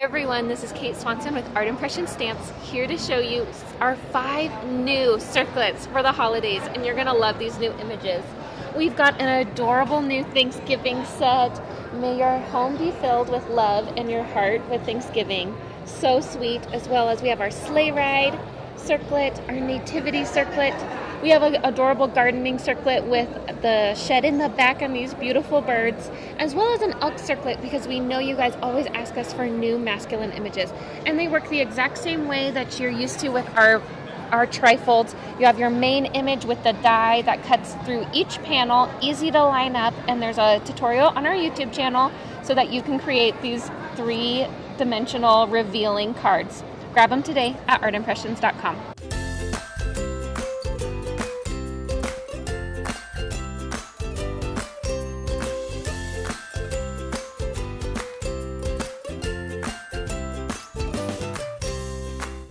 Everyone, this is Kate Swanson with Art Impression Stamps, here to show you our 5 new circlets for the holidays, and you're going to love these new images. We've got an adorable new Thanksgiving set. May your home be filled with love and your heart with Thanksgiving. So sweet, as well as we have our sleigh ride circlet, our nativity circlet. We have an adorable gardening circlet with the shed in the back and these beautiful birds, as well as an elk circlet because we know you guys always ask us for new masculine images. And they work the exact same way that you're used to with our TryFolds. You have your main image with the die that cuts through each panel, easy to line up, and there's a tutorial on our YouTube channel so that you can create these 3-dimensional revealing cards. Grab them today at artimpressions.com.